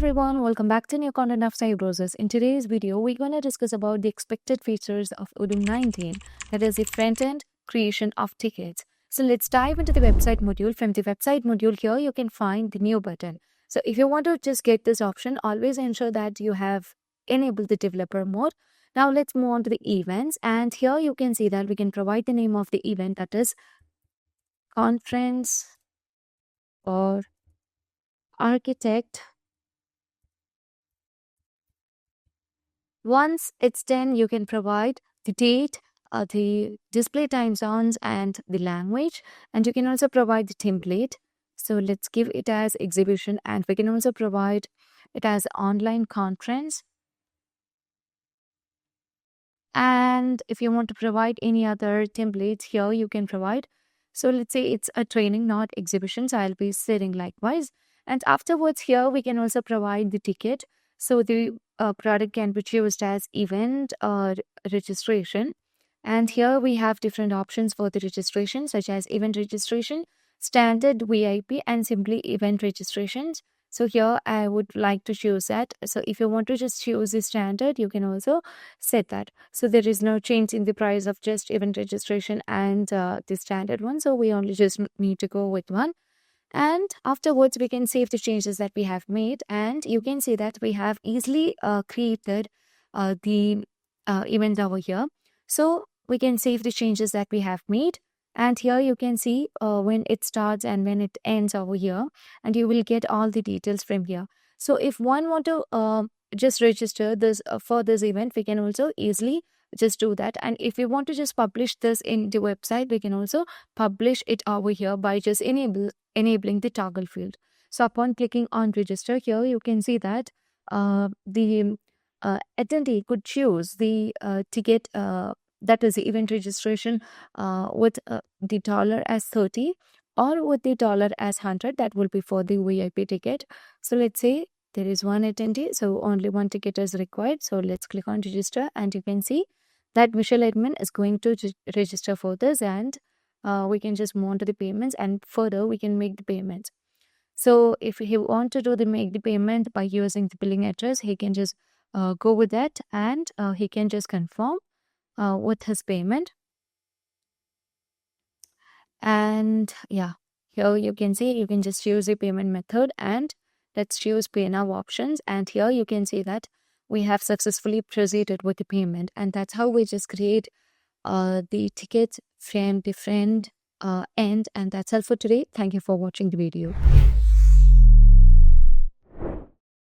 everyone, welcome back to new content of Cybrosys. In today's video, we're going to discuss about the expected features of Odoo 19, that is the front-end creation of tickets. So let's dive into the website module. From the website module here, you can find the new button. So if you want to just get this option, always ensure that you have enabled the developer mode. Now let's move on to the events, and here you can see that we can provide the name of the event, that is conference or architect. Once it's done, you can provide the date, the display time zones, and the language. And you can also provide the template. So let's give it as exhibition, and we can also provide it as online conference. And if you want to provide any other templates here, you can provide. So let's say it's a training, not exhibition. So I'll be setting likewise. And afterwards here, we can also provide the ticket. So the product can be chosen as event or registration. And here we have different options for the registration, such as event registration, standard, VIP, and simply event registrations. So here I would like to choose that. So if you want to just choose the standard, you can also set that. So there is no change in the price of just event registration and the standard one. So we only just need to go with one. And afterwards, we can save the changes that we have made. And you can see that we have easily created the event over here. So we can save the changes that we have made. And here you can see when it starts and when it ends over here. And you will get all the details from here. So if one want to just register this for this event, we can also easily just do that. And if we want to just publish this in the website, we can also publish it over here by just enabling the toggle field. So upon clicking on register here, you can see that the attendee could choose the ticket, that is the event registration with the dollar as 30 or with the dollar as 100. That will be for the VIP ticket. So let's say there is one attendee, so only one ticket is required. So let's click on register, and you can see that Michelle Edmond is going to register for this, and we can just move on to the payments, and further we can make the payments. So if he want to make the payment by using the billing address, he can just go with that, and he can just confirm with his payment. And yeah, here you can see you can just choose the payment method, and let's choose pay now options. And here you can see that we have successfully proceeded with the payment, and that's how we just create the tickets from different end. And that's all for today. Thank you for watching the video.